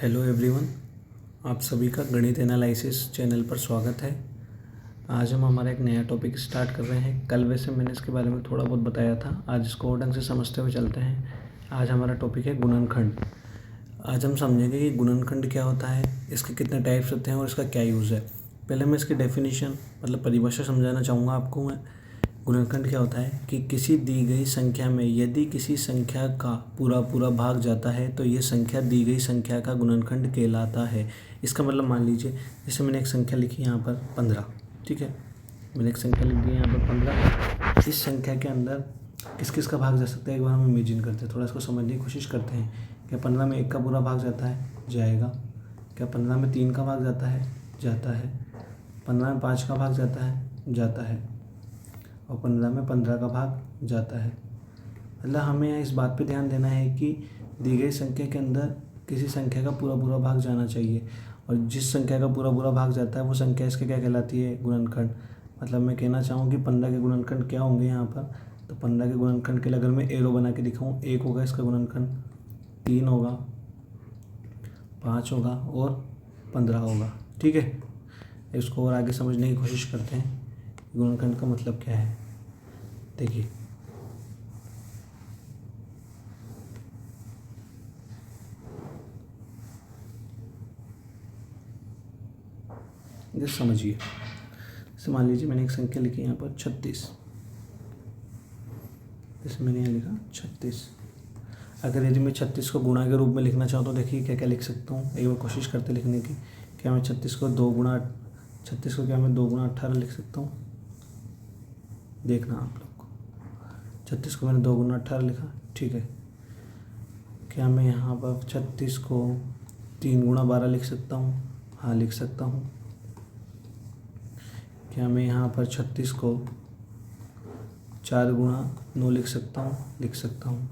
Hello everyone, आप सभी का गणित एनालिसिस चैनल पर स्वागत है। आज हम हमारा एक नया टॉपिक स्टार्ट कर रहे हैं। कल वैसे मैंने इसके बारे में थोड़ा बहुत बताया था, आज इसको और ढंग से समझते हुए चलते हैं। आज हमारा टॉपिक है गुणनखंड। आज हम समझेंगे कि गुणनखंड क्या होता है, इसके कितने टाइप्स होते हैं और इसका क्या यूज़ है। पहले मैं इसकी डेफिनेशन मतलब परिभाषा समझाना चाहूँगा आपको मैं। गुणनखंड क्या होता है कि किसी दी गई संख्या में यदि किसी संख्या का पूरा पूरा भाग जाता है तो ये संख्या दी गई संख्या का गुणनखंड कहलाता है। इसका मतलब मान लीजिए, जैसे मैंने एक संख्या लिखी यहाँ पर 15, ठीक है। मैंने एक संख्या लिख दी यहाँ पर 15। इस संख्या के अंदर किस किस का भाग जा सकता है, एक बार हम इमेजिन करते हैं, थोड़ा इसको समझने की कोशिश करते हैं। क्या 15 में 1 का पूरा भाग जाता है? जाएगा। क्या 15 में 3 का भाग जाता है? जाता है। 15 में 5 का भाग जाता है? जाता है। और 15 में 15 का भाग जाता है। मतलब हमें इस बात पे ध्यान देना है कि दी गई संख्या के अंदर किसी संख्या का पूरा पूरा भाग जाना चाहिए, और जिस संख्या का पूरा पूरा भाग जाता है वो संख्या इसके क्या कहलाती है? गुणनखंड। मतलब मैं कहना चाहूँ कि 15 के गुणनखंड क्या होंगे यहाँ पर, तो 15 के गुणनखंड के लिए अगर मैं एरो बना के दिखाऊँ, 1 होगा इसका गुणनखंड, 3 होगा, 5 होगा और 15 होगा, ठीक है। इसको और आगे समझने की कोशिश करते हैं। गुणनखंड का मतलब क्या है, देखिए। जैसे समझिए, जैसे मान लीजिए मैंने एक संख्या लिखी यहाँ पर 36। जैसे मैंने यहाँ लिखा 36। अगर यदि मैं 36 को गुणा के रूप में लिखना चाहूँ तो देखिए क्या क्या लिख सकता हूँ। एक बार कोशिश करते लिखने की। क्या मैं 36 को 2 गुणा 36 को क्या मैं 2 गुणा 18 लिख सकता हूँ? देखना आप लोग को, 36 को मैंने 2 गुणा 18 लिखा, ठीक है। क्या मैं यहाँ पर 36 को 3 गुणा 12 लिख सकता हूँ? हाँ, लिख सकता हूँ। क्या मैं यहाँ पर 36 को 4 गुणा 9 लिख सकता हूँ? लिख सकता हूँ।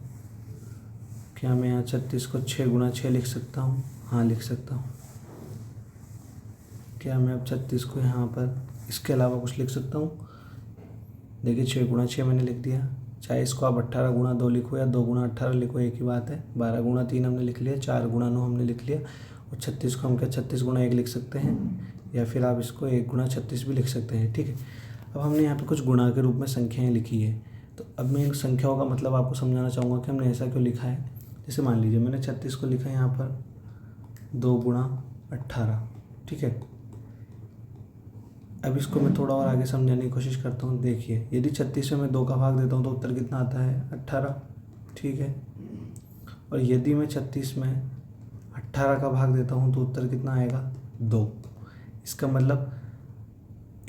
क्या मैं यहाँ 36 को 6 गुणा 6 लिख सकता हूँ? हाँ, लिख सकता हूँ। क्या मैं अब 36 को यहाँ पर इसके अलावा कुछ लिख सकता हूँ? देखिए 6 गुणा 6 मैंने लिख दिया। चाहे इसको आप 18 गुणा 2 लिखो या 2 गुणा 18 लिखो, एक ही बात है। 12 गुणा 3 हमने लिख लिया, 4 गुणा 9 हमने लिख लिया। और 36 को हम क्या 36 गुणा 1 लिख सकते हैं, या फिर आप इसको 1 गुणा 36 भी लिख सकते हैं, ठीक है। अब हमने यहाँ पे कुछ गुणा के रूप में संख्याएँ लिखी है, तो अब मैं इन संख्याओं का मतलब आपको समझाना चाहूँगा कि हमने ऐसा क्यों लिखा है। जैसे मान लीजिए मैंने 36 को लिखा है यहाँ पर 2 गुणा 18, ठीक है। अब इसको मैं थोड़ा और आगे समझाने की कोशिश करता हूँ। देखिए, यदि 36 में मैं 2 का भाग देता हूँ तो उत्तर कितना आता है? 18, ठीक है। और यदि मैं 36 में 18 का भाग देता हूँ तो उत्तर कितना आएगा? 2। इसका मतलब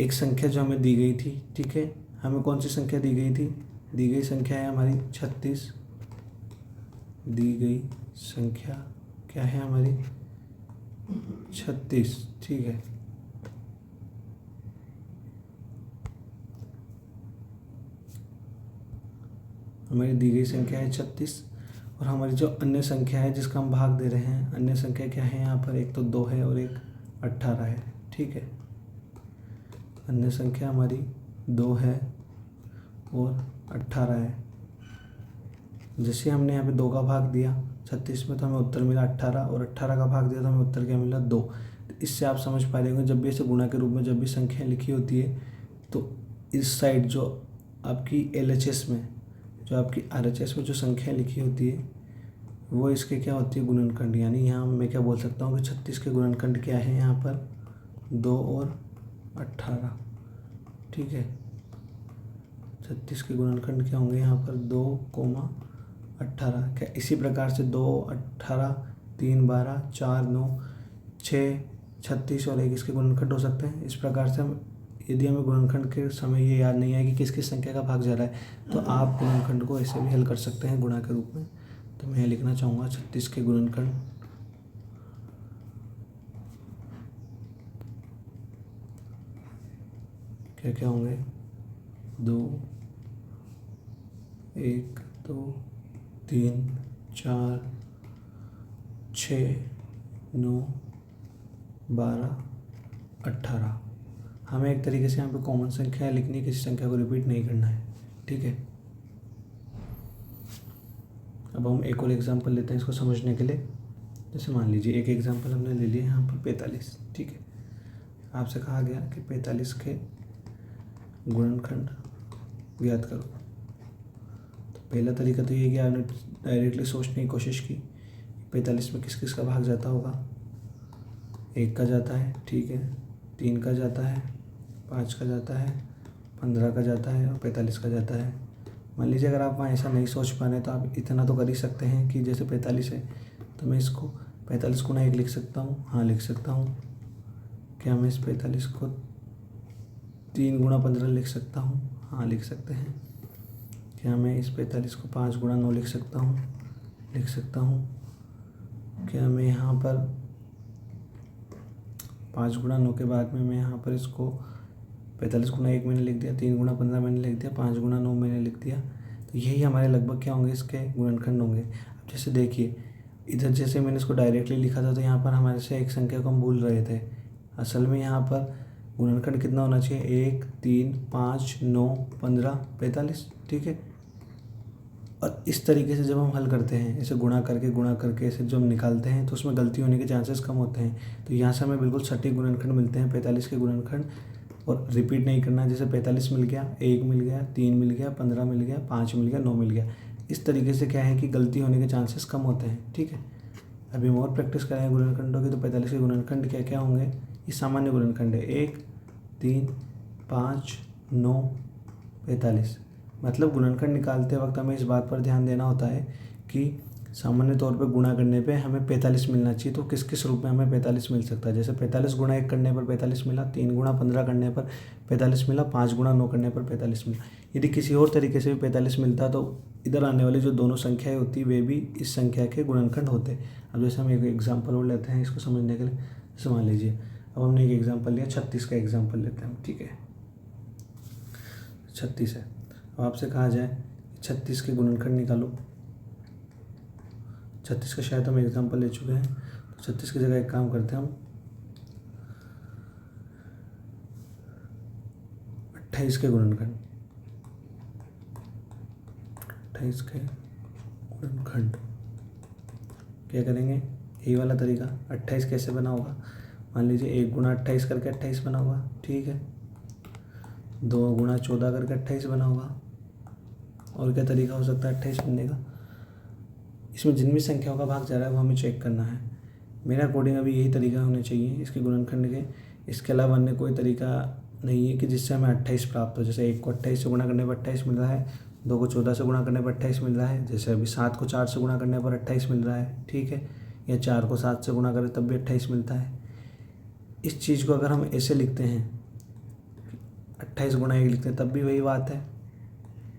एक संख्या जो हमें दी गई थी, ठीक है। हमें कौन सी संख्या दी गई थी? दी गई संख्या है हमारी 36। दी गई संख्या क्या है हमारी? 36, ठीक है। हमारी दी गई संख्या है 36, और हमारी जो अन्य संख्या है जिसका हम भाग दे रहे हैं, अन्य संख्या क्या है यहाँ पर? एक तो 2 है और एक 18 है, ठीक है। अन्य संख्या हमारी 2 है और 18 है। जैसे हमने यहाँ पे 2 का भाग दिया 36 में तो हमें उत्तर मिला 18, और 18 का भाग दिया तो हमें उत्तर क्या मिला? 2। तो इससे आप समझ पा रहे होंगे, जब भी ऐसे गुणा के रूप में जब भी संख्या लिखी होती है तो इस साइड जो आपकी LHS में, जो आपकी RHS में जो संख्या लिखी होती है वो इसके क्या होती है? गुणनखंड। यानी यहाँ मैं क्या बोल सकता हूँ कि 36 के गुणनखंड क्या है यहाँ पर? 2 और 18, ठीक है। 36 के गुणनखंड क्या होंगे यहाँ पर? 2, 18। क्या इसी प्रकार से 2, 18, 3, 12, 4, 9, 6, 36 और 1 इसके गुणनखंड हो सकते हैं। इस प्रकार से हम, यदि हमें गुणनखंड के समय ये याद नहीं है कि किस किस संख्या का भाग जा रहा है, तो आप गुणनखंड को ऐसे भी हल कर सकते हैं गुणा के रूप में। तो मैं लिखना चाहूँगा 36 के गुणनखंड क्या क्या होंगे? 2, 1, 2, 3, 4, 6, 9, 12, 18। हमें एक तरीके से यहाँ पे कॉमन संख्या लिखनी है, किसी संख्या को रिपीट नहीं करना है, ठीक है। अब हम एक और एग्जांपल लेते हैं इसको समझने के लिए। जैसे मान लीजिए एक एग्जांपल हमने ले लिया यहाँ पर 45, ठीक है। आपसे कहा गया कि 45 के गुणनखंड ज्ञात करो। तो पहला तरीका तो ये कि आपने डायरेक्टली सोचने की कोशिश की 45 में किस किस का भाग जाता होगा। 1 का जाता है, ठीक है, 3 का जाता है, 5 का जाता है, 15 का जाता है और 45 का जाता है। मान लीजिए अगर आप वहाँ ऐसा नहीं सोच पा रहे तो आप इतना तो कर ही सकते हैं कि जैसे 45 है तो मैं इसको 45 गुना 1 लिख सकता हूँ। हाँ लिख सकता हूँ। क्या मैं इस 45 को 3 गुना 15 लिख सकता हूँ? हाँ लिख सकते हैं। क्या मैं इस 45 को 5 गुना 9 लिख सकता हूँ? लिख सकता हूँ। क्या मैं यहाँ पर 5 गुना 9 के बाद में मैं यहाँ पर इसको 45 गुना 1 मैंने लिख दिया, 3 गुना 15 मैंने लिख दिया, 5 गुना 9 मैंने लिख दिया। तो यही हमारे लगभग क्या होंगे, इसके गुणनखंड होंगे। अब जैसे देखिए इधर जैसे मैंने इसको डायरेक्टली लिखा था तो यहाँ पर हमारे से एक संख्या को हम भूल रहे थे। असल में यहाँ पर गुणनखंड कितना होना चाहिए, 1, 3, 5, 9, 15, 45, ठीक है। और इस तरीके से जब हम हल करते हैं, ऐसे गुणा करके ऐसे जब निकालते हैं तो उसमें गलती होने के चांसेस कम होते हैं। तो यहाँ से हमें बिल्कुल सटीक गुणनखंड मिलते हैं 45 के गुणनखंड। और रिपीट नहीं करना, जैसे 45 मिल गया, 1 मिल गया, 3 मिल गया, 15 मिल गया, 5 मिल गया, 9 मिल गया। इस तरीके से क्या है कि गलती होने के चांसेस कम होते हैं, ठीक है। अभी हम और प्रैक्टिस करेंगे गुणनखंडों की। तो 45 के गुणनखंड क्या क्या होंगे, ये सामान्य गुणनखंड है, 1, 3, 5, 9, 45। मतलब गुणनखंड निकालते वक्त हमें इस बात पर ध्यान देना होता है कि सामान्य तौर पर गुणा करने पे हमें 45 मिलना चाहिए। तो किस किस रूप में हमें 45 मिल सकता है, जैसे 45 गुणा 1 करने पर 45 मिला, 3 गुणा 15 करने पर 45 मिला, 5 गुणा 9 करने पर 45 मिला। यदि किसी और तरीके से भी 45 मिलता तो इधर आने वाली जो दोनों संख्याएं होती वे भी इस संख्या के गुणनखंड होते। अब जैसे हम एक एग्जाम्पल और लेते हैं इसको समझने के लिए। जैसे मान लीजिए अब हमने एक एग्जाम्पल लिया, 36 का एग्जाम्पल लेते हैं, ठीक है। 36 है। अब आपसे कहा जाए 36 के गुणनखंड निकालो। 36 का शायद हम एग्जाम्पल ले चुके हैं, तो 36 की जगह एक काम करते हैं हम 28 के गुणनखंड। 28 के गुणनखंड क्या करेंगे, यही वाला तरीका। 28 कैसे बना होगा, मान लीजिए 1 गुणा 28 करके 28 बना होगा, ठीक है। 2 गुणा 14 करके 28 बना होगा। और क्या तरीका हो सकता है 28 बनने का। इसमें जिन भी संख्याओं का भाग जा रहा है वो हमें चेक करना है। मेरे अकॉर्डिंग अभी यही तरीका होने चाहिए इसके गुणनखंड के। इसके अलावा अन्य कोई तरीका नहीं है कि जिससे हमें 28 प्राप्त हो। जैसे 1 को 28 से गुणा करने पर 28 मिल रहा है, 2 को 14 से गुणा करने पर 28 मिल रहा है, जैसे अभी 7 को 4 से गुणा करने पर 28 मिल रहा है, ठीक है। या 4 को 7 से गुणा करें तब भी 28 मिलता है। इस चीज़ को अगर हम ऐसे लिखते हैं 28 गुणा 1 लिखते हैं तब भी वही बात है,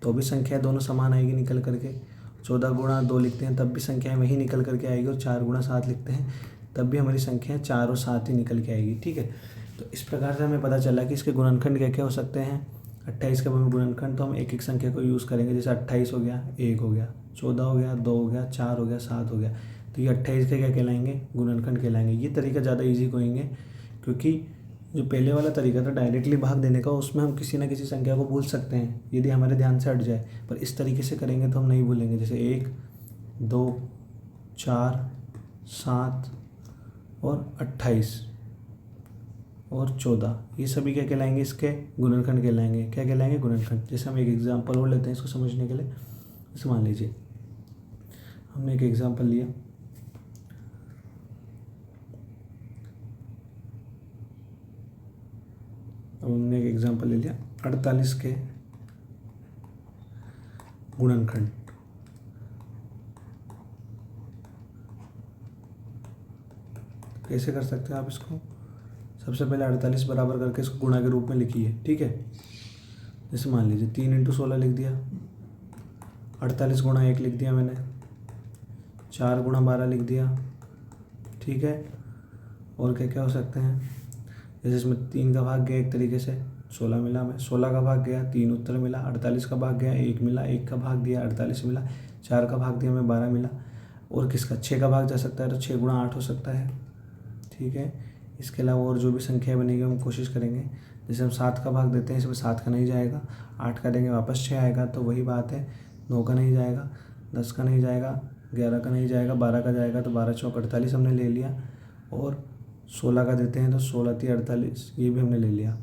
तो भी संख्या दोनों समान आएगी निकल करके। 14 गुणा 2 लिखते हैं तब भी संख्याएं वही निकल करके आएगी। और 4 गुणा 7 लिखते हैं तब भी हमारी संख्याएं 4 और 7 ही निकल के आएगी, ठीक है। तो इस प्रकार से हमें पता चला कि इसके गुणनखंड क्या क्या हो सकते हैं। 28 का हमें गुणनखंड तो हम एक एक संख्या को यूज़ करेंगे। जैसे 28 हो गया, 1 हो गया, 14 हो गया, 2 हो गया, 4 हो गया, 7 हो गया। तो ये 28 के क्या कहलाएंगे, गुणनखंड कहलाएंगे। ये तरीका ज़्यादा ईजी कहेंगे, क्योंकि जो पहले वाला तरीका था डायरेक्टली भाग देने का, उसमें हम किसी न किसी संख्या को भूल सकते हैं यदि हमारे ध्यान से हट जाए। पर इस तरीके से करेंगे तो हम नहीं भूलेंगे। जैसे 1, 2, 4, 7 और 28 और 14, ये सभी क्या कहलाएंगे, इसके गुणनखंड कहलाएंगे। क्या कहलाएंगे, गुणनखंड। जैसे हम एक एग्जाम्पल और लेते हैं इसको समझने के लिए। जैसे मान लीजिए हमने एक एग्जाम्पल लिया, अब हमने एक एग्जाम्पल ले लिया 48 के गुणनखंड। कैसे कर सकते हैं आप इसको, सबसे पहले 48 बराबर करके इसको गुणा के रूप में लिखिए, ठीक है। जैसे मान लीजिए 3 × 16 लिख दिया, 48 गुणा 1 लिख दिया मैंने, 4 गुणा 12 लिख दिया, ठीक है। और क्या क्या हो सकते हैं, जैसे इसमें 3 का भाग गया एक तरीके से 16 मिला, हमें 16 का भाग गया 3 उत्तर मिला, 48 का भाग गया 1 मिला, 1 का भाग दिया 48 मिला, 4 का भाग दिया हमें 12 मिला। और किसका 6 का भाग जा सकता है, तो 6 गुणा 8 हो सकता है, ठीक है। इसके अलावा और जो भी संख्या बनेगी हम कोशिश करेंगे। जैसे हम 7 का भाग देते हैं, इसमें 7 का नहीं जाएगा, 8 का देंगे वापस 6 आएगा, तो वही बात है। 9 का नहीं जाएगा, 10 का नहीं जाएगा, 11 का नहीं जाएगा, 12 का जाएगा, तो 12 चौक 48 हमने ले लिया। और 16 का देते हैं तो 16 3 48, ये भी हमने ले लिया।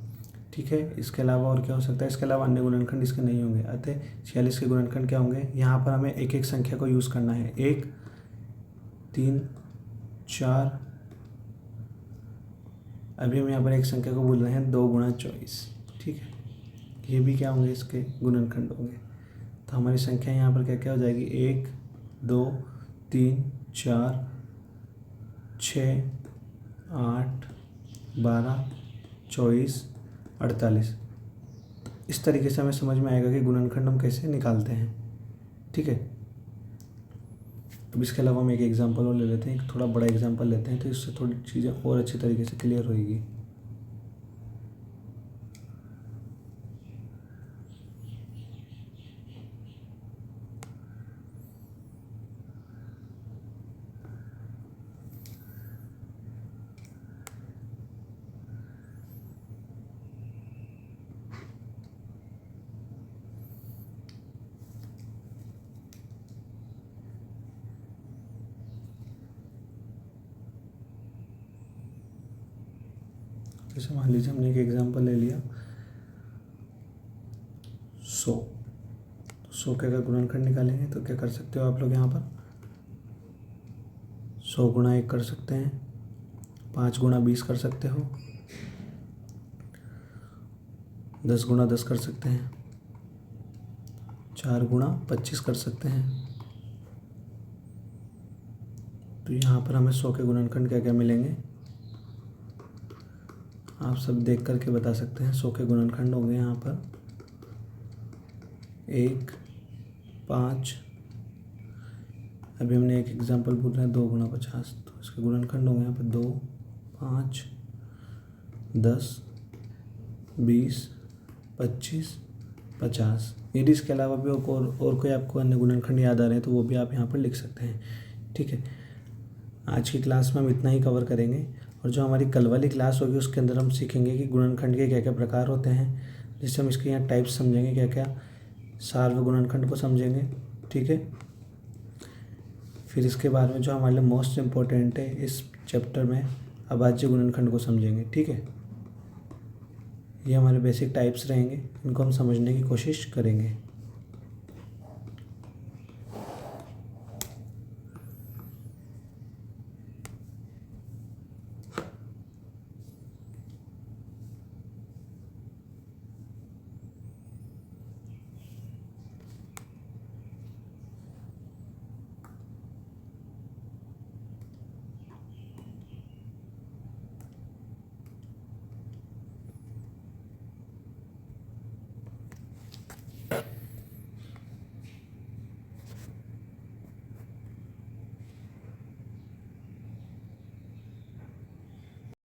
ठीक है, इसके अलावा और क्या हो सकता है? इसके अलावा अन्य गुणनखंड इसके नहीं होंगे। अतः 46 के गुणनखंड क्या होंगे? यहाँ पर हमें एक एक संख्या को यूज़ करना है। 1 3 4, अभी हम यहाँ पर एक संख्या को बोल रहे हैं 2 गुणा 24। ठीक है, ये भी क्या होंगे? इसके गुणनखंड होंगे। तो हमारी संख्या यहाँ पर क्या क्या हो जाएगी? 1 2 3 4 6 8 12 24 48। इस तरीके से हमें समझ में आएगा कि गुणनखंड हम कैसे निकालते हैं। ठीक है, अब इसके अलावा हम एक एग्जांपल और ले लेते हैं, एक थोड़ा बड़ा एग्जांपल लेते हैं, तो इससे थोड़ी चीज़ें और अच्छी तरीके से क्लियर होएगी। जैसे मान लीजिए हमने एक एग्जांपल ले लिया 100। तो 100 के अगर गुणनखंड निकालेंगे तो क्या कर सकते हो आप लोग? यहाँ पर 100 गुणा 1 कर सकते हैं, 5 गुणा 20 कर सकते हो, 10 गुणा 10 कर सकते हैं, 4 गुणा 25 कर सकते हैं। तो यहाँ पर हमें 100 के गुणनखंड क्या क्या मिलेंगे? आप सब देख करके बता सकते हैं। 100 के गुणनखंड होंगे यहाँ पर 1 5, अभी हमने एक एग्जांपल पूछ रहे हैं 2 गुणा 50, तो इसके गुणनखंड होंगे यहाँ पर 2 5 10 20 25 50। यदि इसके अलावा भी और कोई आपको अन्य गुणनखंड याद आ रहे हैं तो वो भी आप यहाँ पर लिख सकते हैं। ठीक है, आज की क्लास में हम इतना ही कवर करेंगे, और जो हमारी कल वाली क्लास होगी उसके अंदर हम सीखेंगे कि गुणनखंड के क्या क्या प्रकार होते हैं। जिससे हम इसके यहाँ टाइप्स समझेंगे, क्या क्या सार्व गुणनखंड को समझेंगे। ठीक है, फिर इसके बाद में जो हमारे लिए मोस्ट इम्पोर्टेंट है इस चैप्टर में, अभाज्य गुणनखंड को समझेंगे। ठीक है, ये हमारे बेसिक टाइप्स रहेंगे, इनको हम समझने की कोशिश करेंगे।